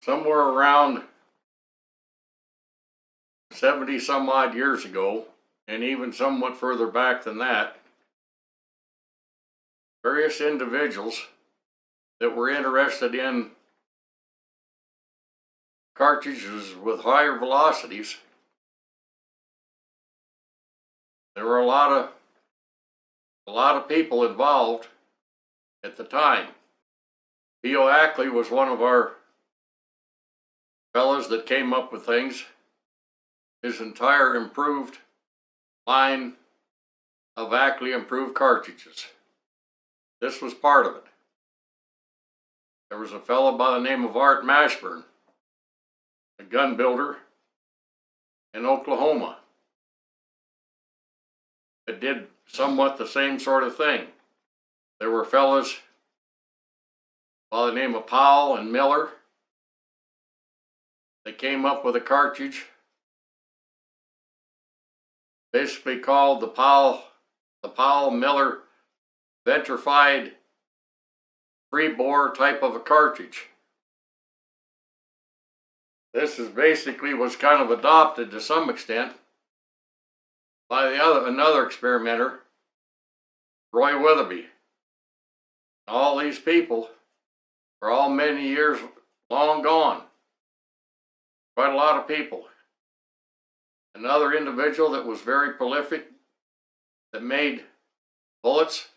somewhere around 70 some odd years ago, and even somewhat further back than that, various individuals that were interested in cartridges with higher velocities. There were a lot of people involved at the time. O Ackley was one of our fellows that came up with things. His entire improved line of Ackley improved cartridges. This was part of it. There was a fellow by the name of Mashburn, a gun builder in Oklahoma, that did somewhat the same sort of thing. There were fellows by the name of Powell and Miller that came up with a cartridge basically called the Powell Miller ventrified free bore type of a cartridge. This is basically was kind of adopted to some extent by another experimenter, Weatherby. All these people are all many years long gone. Quite a lot of people. Another individual that was very prolific that made bullets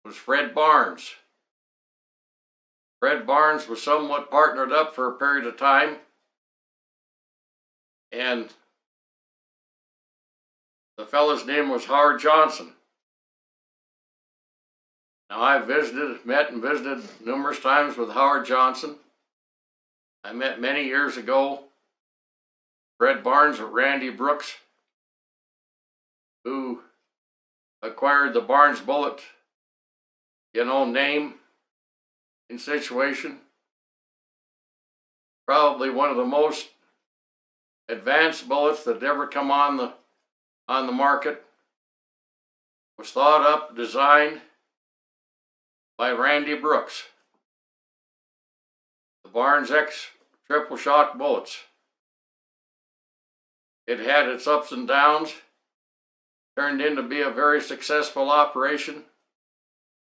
was Fred Barnes. Fred Barnes was somewhat partnered up for a period of time, and the fellow's name was Howard Johnson. Now, I've met and visited numerous times with Howard Johnson. I met many years ago Fred Barnes with Randy Brooks, who acquired the Barnes bullet, name and situation. Probably one of the most advanced bullets that ever come on the market. Was thought up, designed by Randy Brooks. The Barnes X triple shock bullets. It had its ups and downs, turned into be a very successful operation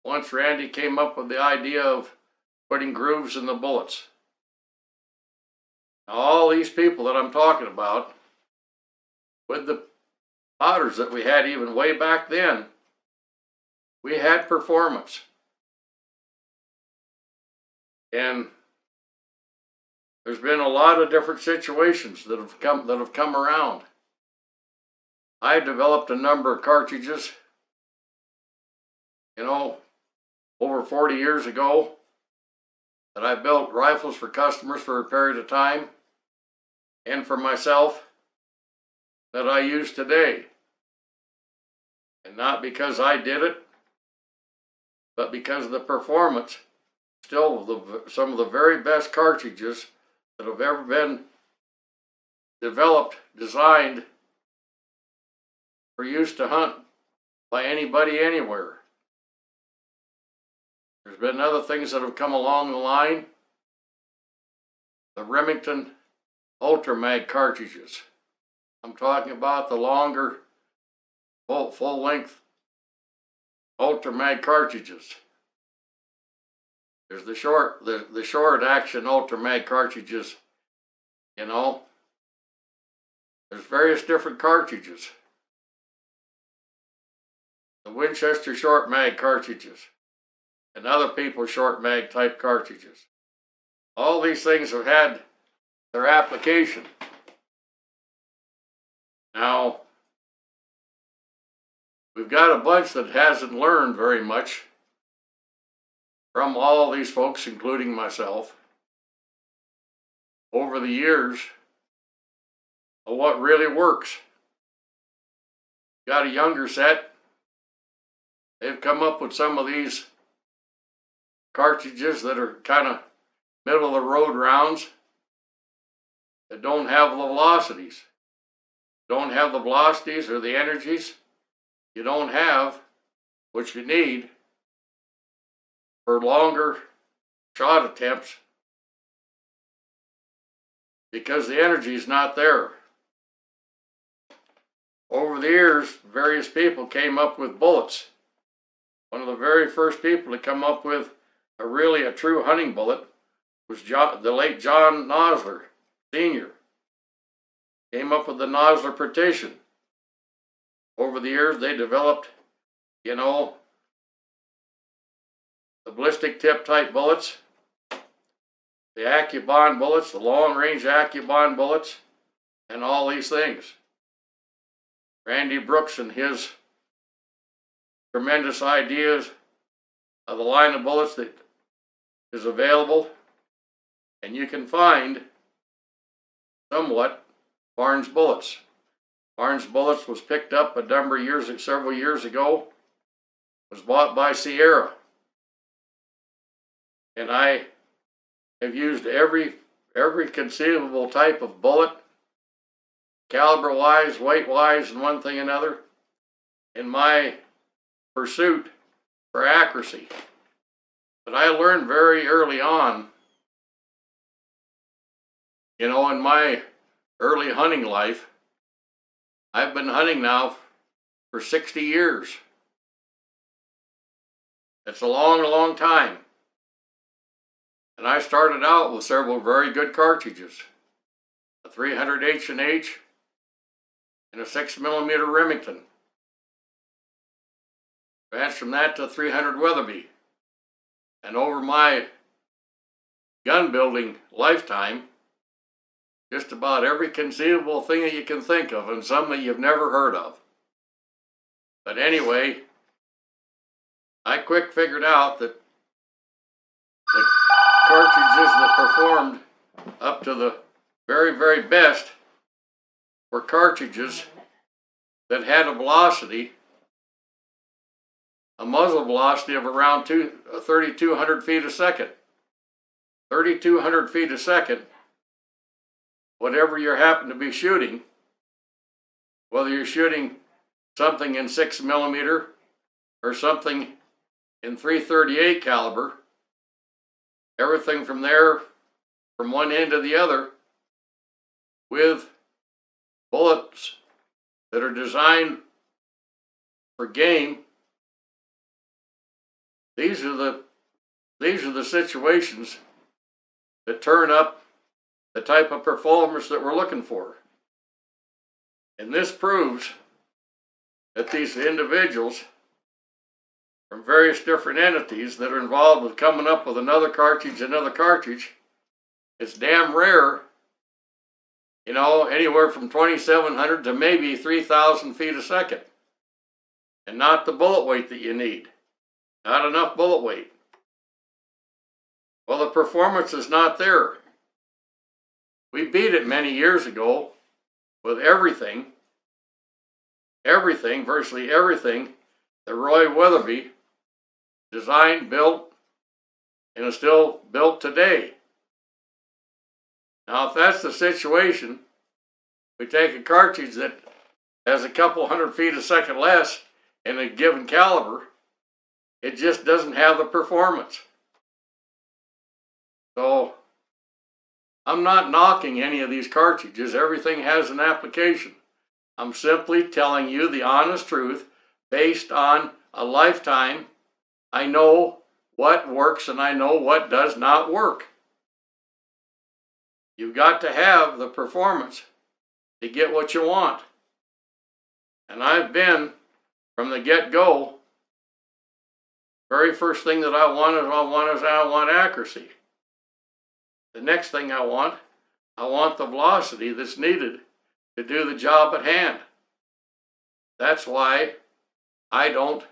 once Randy came up with the idea of putting grooves in the bullets. Now, all these people that I'm talking about, with the powders that we had even way back then, we had performance. And there's been a lot of different situations that have come around. I developed a number of cartridges, over 40 years ago, that I built rifles for customers for a period of time, and for myself, that I use today. And not because I did it, but because of the performance. Still, some of the very best cartridges that have ever been developed, designed for use to hunt by anybody anywhere. There's been other things that have come along the line. The Remington Ultramag cartridges. I'm talking about the longer, full-length Ultramag cartridges. There's the short action Ultramag cartridges. There's various different cartridges. The Winchester short mag cartridges and other people's short mag type cartridges. All these things have had their application. Now, we've got a bunch that hasn't learned very much from all these folks, including myself, over the years of what really works. Got a younger set. They've come up with some of these cartridges that are kind of middle of the road rounds that don't have the velocities. Don't have the velocities or the energies. You don't have what you need for longer shot attempts because the energy is not there. Over the years, various people came up with bullets. One of the very first people to come up with a true hunting bullet was the late John Nosler, Sr. Came up with the Nosler partition. Over the years, they developed, the ballistic tip type bullets, the AccuBond bullets, the long-range AccuBond bullets, and all these things. Randy Brooks and his tremendous ideas of the line of bullets that is available, and you can find somewhat Barnes bullets. Barnes bullets was picked up several years ago, was bought by Sierra, and I have used every conceivable type of bullet, caliber-wise, weight-wise, and one thing or another, in my pursuit for accuracy. But I learned very early on, in my early hunting life, I've been hunting now for 60 years. It's a long, long time. And I started out with several very good cartridges. A 300 H&H and a 6mm Remington. Advanced from that to 300 Weatherby. And over my gun building lifetime, just about every conceivable thing that you can think of, and some that you've never heard of. But anyway, I quick figured out that the cartridges that performed up to the very, very best were cartridges that had a velocity, a muzzle velocity of around 3,200 feet a second. 3,200 feet a second, whatever you happen to be shooting, whether you're shooting something in 6mm or something in .338 caliber, everything from there, from one end to the other, with bullets that are designed for game. These are the situations that turn up the type of performance that we're looking for. And this proves that these individuals from various different entities that are involved with coming up with another cartridge, it's damn rare, anywhere from 2,700 to maybe 3,000 feet a second. And not the bullet weight that you need. Not enough bullet weight. Well, the performance is not there. We beat it many years ago with everything, virtually everything, that Roy Weatherby designed, built, and is still built today. Now, if that's the situation, we take a cartridge that has a couple hundred feet a second less in a given caliber, it just doesn't have the performance. So, I'm not knocking any of these cartridges. Everything has an application. I'm simply telling you the honest truth based on a lifetime. I know what works and I know what does not work. You've got to have the performance to get what you want. And I've been, from the get-go, very first thing that I want accuracy. The next thing I want the velocity that's needed to do the job at hand. That's why I don't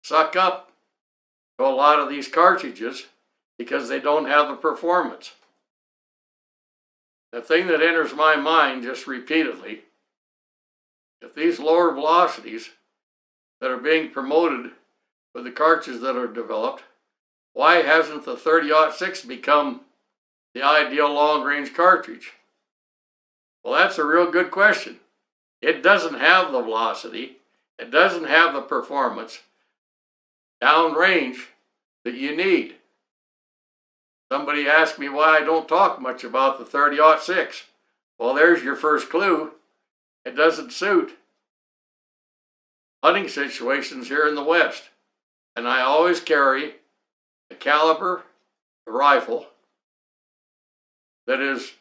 suck up to a lot of these cartridges, because they don't have the performance. The thing that enters my mind just repeatedly, if these lower velocities that are being promoted with the cartridges that are developed, why hasn't the 30-06 become the ideal long-range cartridge? Well, that's a real good question. It doesn't have the velocity, it doesn't have the performance downrange that you need. Somebody asked me why I don't talk much about the 30-06. Well, there's your first clue. It doesn't suit hunting situations here in the West. And I always carry a caliber rifle that is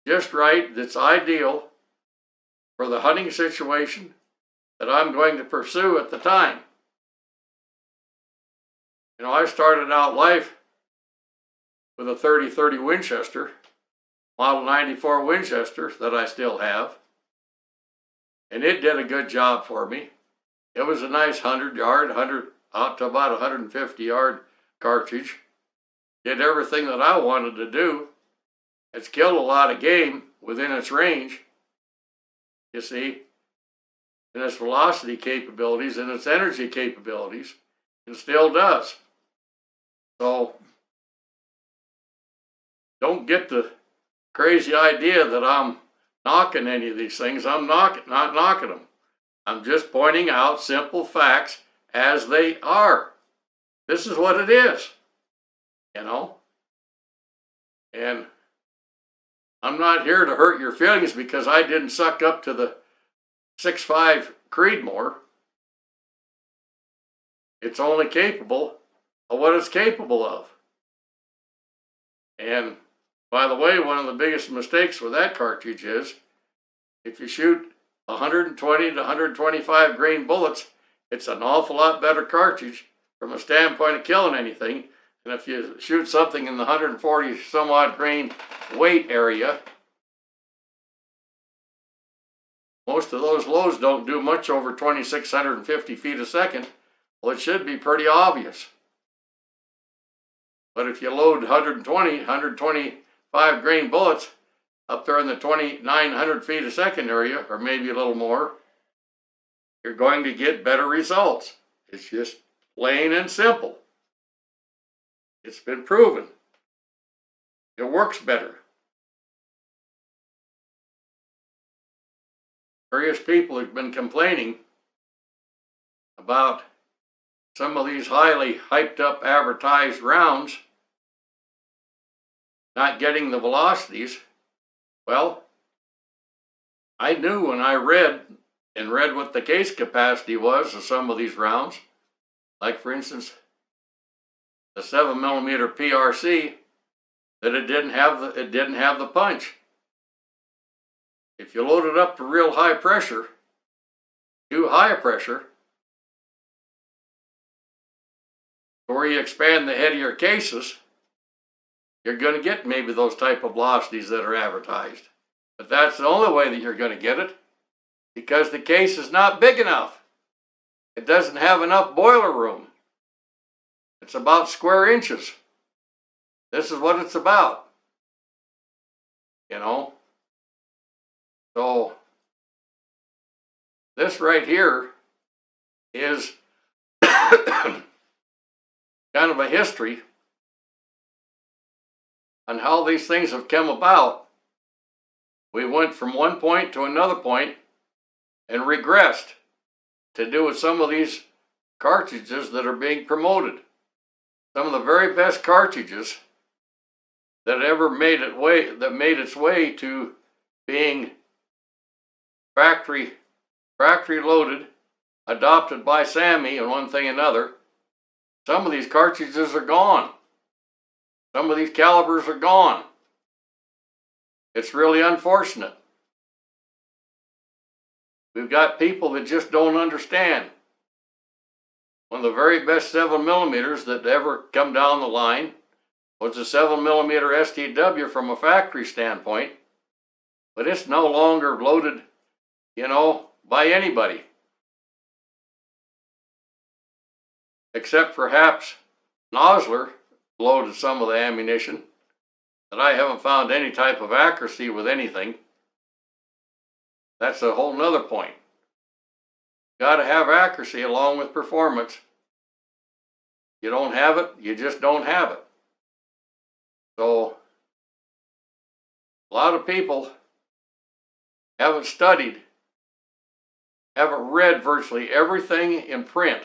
just right, that's ideal for the hunting situation that I'm going to pursue at the time. You know, I started out life with a 30-30 Winchester, Model 94 Winchester that I still have, and it did a good job for me. It was a nice 100-yard, out to about 150-yard cartridge. Did everything that I wanted to do. It's killed a lot of game within its range, you see, and its velocity capabilities and its energy capabilities, and still does. So don't get the crazy idea that I'm knocking any of these things. I'm not knocking them. I'm just pointing out simple facts as they are. This is what it is, you know. And I'm not here to hurt your feelings because I didn't suck up to the 6.5 Creedmoor. It's only capable of what it's capable of. And by the way, one of the biggest mistakes with that cartridge is if you shoot 120 to 125 grain bullets, it's an awful lot better cartridge from a standpoint of killing anything. And if you shoot something in the 140 some odd grain weight area, most of those loads don't do much over 2,650 feet a second. Well, it should be pretty obvious. But if you load 125 grain bullets up there in the 2,900 feet a second area, or maybe a little more, you're going to get better results. It's just plain and simple. It's been proven. It works better. Various people have been complaining about some of these highly hyped up advertised rounds not getting the velocities. Well, I knew when I read what the case capacity was of some of these rounds, like for instance the 7mm PRC, that it didn't have the punch. If you load it up to real high pressure, too high pressure, where you expand the head of your cases, you're going to get maybe those type of velocities that are advertised. But that's the only way that you're going to get it, because the case is not big enough. It doesn't have enough boiler room. It's about square inches. This is what it's about. You know? So, this right here is kind of a history on how these things have come about. We went from one point to another point and regressed to do with some of these cartridges that are being promoted. Some of the very best cartridges that ever made its way to being factory loaded, adopted by Sammy and one thing and another. Some of these cartridges are gone. Some of these calibers are gone. It's really unfortunate. We've got people that just don't understand. One of the very best 7mm that ever come down the line was a 7mm STW from a factory standpoint, but it's no longer loaded, you know, by anybody. Except perhaps Nosler loaded some of the ammunition, that I haven't found any type of accuracy with anything. That's a whole nother point. Got to have accuracy along with performance. You don't have it, you just don't have it. So, a lot of people haven't studied, haven't read virtually everything in print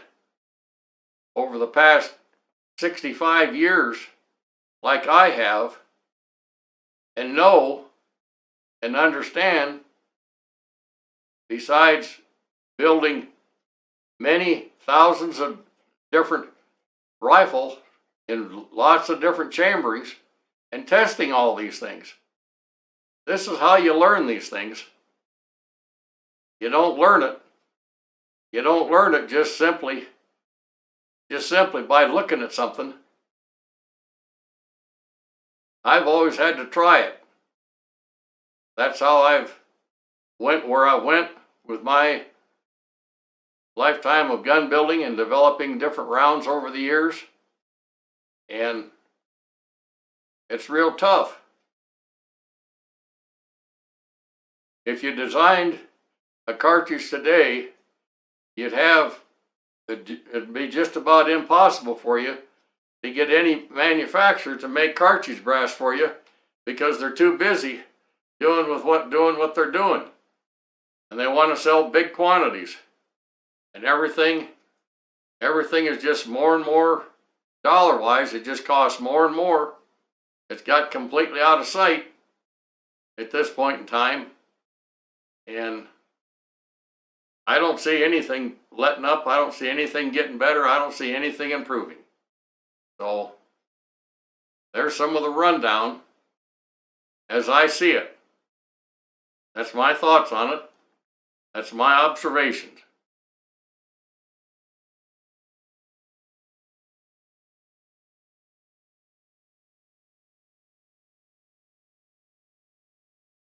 over the past 65 years, like I have and know and understand, besides building many thousands of different rifles in lots of different chamberings and testing all these things. This is how you learn these things. You don't learn it. You don't learn it just simply by looking at something. I've always had to try it. That's how I've went where I went with my lifetime of gun building and developing different rounds over the years. And it's real tough. If you designed a cartridge today, it'd be just about impossible for you to get any manufacturer to make cartridge brass for you, because they're too busy doing what they're doing, and they want to sell big quantities, and everything is just more and more dollar wise. It just costs more and more. It's got completely out of sight at this point in time, and I don't see anything letting up. I don't see anything getting better. I don't see anything improving. So there's some of the rundown as I see it. That's my thoughts on it. That's my observations.